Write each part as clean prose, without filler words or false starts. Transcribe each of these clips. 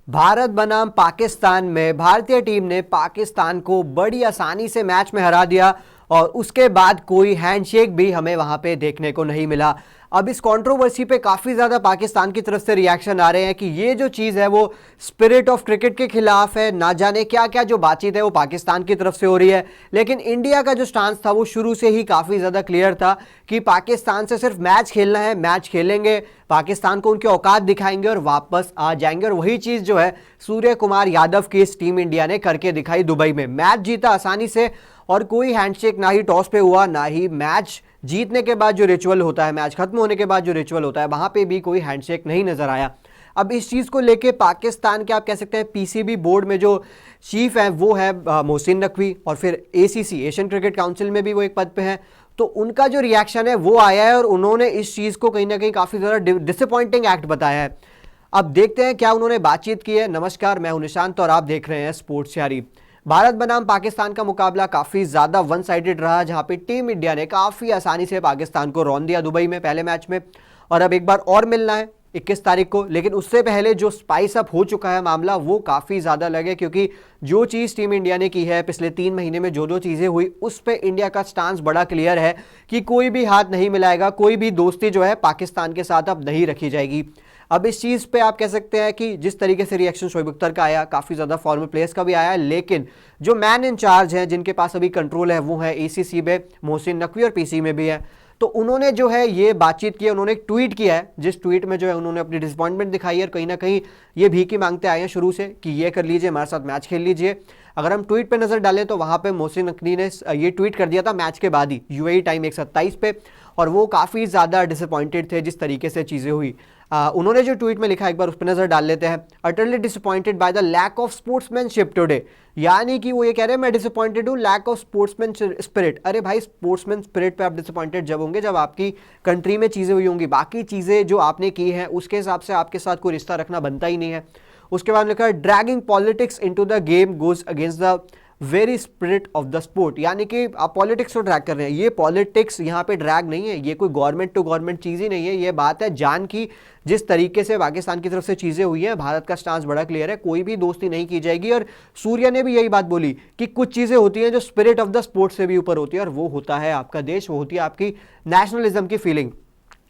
भारत बनाम पाकिस्तान में भारतीय टीम ने पाकिस्तान को बड़ी आसानी से मैच में हरा दिया और उसके बाद कोई हैंडशेक भी हमें वहां पे देखने को नहीं मिला। अब इस कंट्रोवर्सी पे काफी ज्यादा पाकिस्तान की तरफ से रिएक्शन आ रहे हैं कि ये जो चीज है वो स्पिरिट ऑफ क्रिकेट के खिलाफ है, ना जाने क्या क्या जो बातचीत है वो पाकिस्तान की तरफ से हो रही है। लेकिन इंडिया का जो स्टांस था वो शुरू से ही काफी ज्यादा क्लियर था कि पाकिस्तान से सिर्फ मैच खेलना है, मैच खेलेंगे, पाकिस्तान को उनके औकात दिखाएंगे और वापस आ जाएंगे। और वही चीज जो है सूर्य कुमार यादव की इस टीम इंडिया ने करके दिखाई। दुबई में मैच जीता आसानी से और कोई हैंडशेक ना ही टॉस पे हुआ, ना ही मैच जीतने के बाद जो रिचुअल होता है, मैच खत्म होने के बाद जो रिचुअल होता है, वहां पे भी कोई हैंडशेक नहीं नजर आया। अब इस चीज को लेके पाकिस्तान के आप कह सकते हैं पीसीबी बोर्ड में जो चीफ है वो है मोहसिन नकवी, और फिर एसीसी एशियन क्रिकेट काउंसिल में भी वो एक पद पे हैं। तो उनका जो रिएक्शन है वो आया है और उन्होंने इस चीज को कहीं ना कहीं काफी ज्यादा डिसअपॉइंटिंग एक्ट बताया है। अब देखते हैं क्या उन्होंने बातचीत की है। नमस्कार, मैं हूं निशांत और आप देख रहे हैं स्पोर्ट्स यारी। भारत बनाम पाकिस्तान का मुकाबला काफी ज्यादा वन साइडेड रहा, जहां पे टीम इंडिया ने काफी आसानी से पाकिस्तान को रौंद दिया दुबई में पहले मैच में। और अब एक बार और मिलना है 21 तारीख को, लेकिन उससे पहले जो स्पाइस अप हो चुका है मामला वो काफी ज्यादा लगे, क्योंकि जो चीज टीम इंडिया ने की है पिछले 3 महीने में, जो जो चीजें हुई उस पे इंडिया का स्टांस बड़ा क्लियर है कि कोई भी हाथ नहीं मिलाएगा, कोई भी दोस्ती जो है पाकिस्तान के साथ अब नहीं रखी जाएगी। अब इस चीज पे आप कह सकते हैं कि जिस तरीके से रिएक्शन शोएब अख्तर का आया, काफी ज्यादा फॉर्मल प्लेयर्स का भी आया, लेकिन जो मैन इन चार्ज हैं, जिनके पास अभी कंट्रोल है, वो है एसीसी में मोहसिन नकवी और पीसी में भी है। तो उन्होंने जो है ये बातचीत की है, उन्होंने एक ट्वीट किया है, जिस ट्वीट में जो है उन्होंने अपनी डिसअपॉइंटमेंट दिखाई है और कहीं ना कहीं ये भीख ही मांगते आए हैं शुरू से कि ये कर लीजिए, हमारे साथ मैच खेल लीजिए। अगर हम ट्वीट पे नजर डालें तो वहां पे मोहसिन नकवी ने ये ट्वीट कर दिया था मैच के बाद ही, यूएई टाइम 1:27 पे, और वो काफी ज्यादा डिसअपॉइंटेड थे जिस तरीके से चीजें हुई। उन्होंने जो ट्वीट में लिखा एक बार उस पर नजर डाल लेते हैं। Utterly disappointed by the lack of sportsmanship today, यानी कि वो ये कह रहे हैं मैं डिसअपॉइंटेड हूं, लैक ऑफ स्पोर्ट्समैन स्पिरिट। अरे भाई, स्पोर्ट्समैन स्पिरिट पे आप डिसअपॉइंटेड जब होंगे जब आपकी कंट्री में चीजें हुई होंगी, बाकी चीजें जो आपने की हैं उसके हिसाब से आपके साथ कोई रिश्ता रखना बनता ही नहीं है। उसके बाद लिखा है dragging politics into the game goes against the very spirit of the sport, यानी कि आप पॉलिटिक्स को ड्रैग कर रहे हैं। ये पॉलिटिक्स यहाँ पे ड्रैग नहीं है, ये कोई गवर्नमेंट टू गवर्नमेंट चीज ही नहीं है, ये बात है जान की। जिस तरीके से पाकिस्तान की तरफ से चीजें हुई हैं, भारत का स्टांस बड़ा क्लियर है, कोई भी दोस्ती नहीं की जाएगी। और सूर्य ने भी यही बात बोली कि कुछ चीजें होती हैं जो स्पिरिट ऑफ द स्पोर्ट से भी ऊपर होती है, और वो होता है आपका देश, वो होती है आपकी नेशनलिज्म की feeling.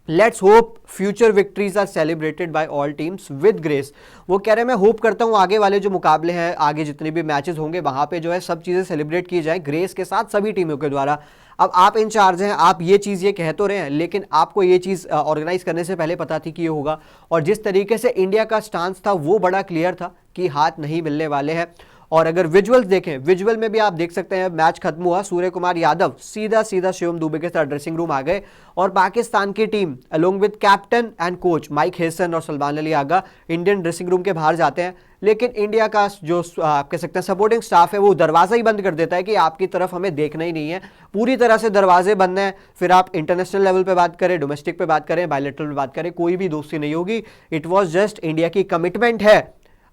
Let's hope future victories are celebrated by all teams with grace. वो कह रहे हैं मैं होप करता हूं आगे वाले जो मुकाबले हैं, आगे जितने भी मैचेस होंगे वहां पे जो है सब चीजें सेलिब्रेट की जाए ग्रेस के साथ सभी टीमों के द्वारा। अब आप इंचार्ज हैं, आप ये चीज ये कह तो रहे हैं, लेकिन आपको ये चीज ऑर्गेनाइज करने से पहले पता थी कि ये होगा। और जिस तरीके से इंडिया का स्टांस था वो बड़ा क्लियर था कि हाथ नहीं मिलने वाले हैं। और अगर विजुअल्स देखें, विजुअल में भी आप देख सकते हैं मैच खत्म हुआ, सूर्य कुमार यादव सीधा सीधा शिवम दुबे के साथ ड्रेसिंग रूम आ गए और पाकिस्तान की team along with captain and coach Mike Hesson और Salman Ali Agha Indian dressing room के बाहर जाते हैं। लेकिन इंडिया का जो आप कह सकते हैं सपोर्टिंग स्टाफ है वो दरवाजा ही बंद कर देता है कि आपकी तरफ हमें देखना ही नहीं है, पूरी तरह से दरवाजे बंद हैं। फिर आप इंटरनेशनल लेवल पे बात करें, डोमेस्टिक पे बात करें, बायलैटरल पे बात करें, कोई भी दोस्ती नहीं होगी। इट वाज जस्ट इंडिया की कमिटमेंट है,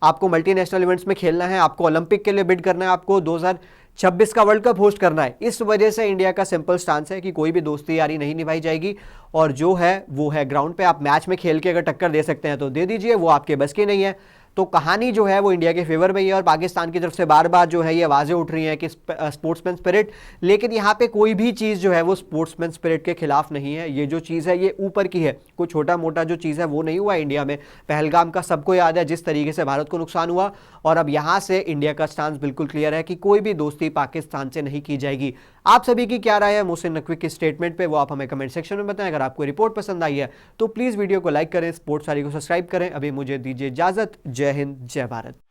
आपको मल्टीनेशनल इवेंट्स में खेलना है, आपको ओलंपिक के लिए बिड करना है, आपको 2026 का वर्ल्ड कप होस्ट करना है। इस वजह से इंडिया का सिंपल स्टांस है कि कोई भी दोस्ती यारी नहीं निभाई जाएगी, और जो है वो है ग्राउंड पे। आप मैच में खेल के अगर टक्कर दे सकते हैं तो दे दीजिए, वो आपके बस की नहीं है। तो कहानी जो है वो इंडिया के फेवर में ही है, और पाकिस्तान की तरफ से बार बार जो है ये आवाजें उठ रही हैं कि स्पोर्ट्समैन स्पिरिट, लेकिन यहाँ पे कोई भी चीज़ जो है वो स्पोर्ट्समैन स्पिरिट के खिलाफ नहीं है। ये जो चीज़ है ये ऊपर की है, कोई छोटा मोटा जो चीज़ है वो नहीं हुआ इंडिया में। पहलगाम का सबको याद है जिस तरीके से भारत को नुकसान हुआ, और अब यहाँ से इंडिया का स्टांस बिल्कुल क्लियर है कि कोई भी दोस्ती पाकिस्तान से नहीं की जाएगी। आप सभी की क्या राय है मोहसिन नकवी की स्टेटमेंट पे, वो आप हमें कमेंट सेक्शन में बताएं। अगर आपको रिपोर्ट पसंद आई है तो प्लीज़ वीडियो को लाइक करें, स्पोर्ट्स सारी को सब्सक्राइब करें। अभी मुझे दीजिए इजाजत। जय हिंद, जय भारत।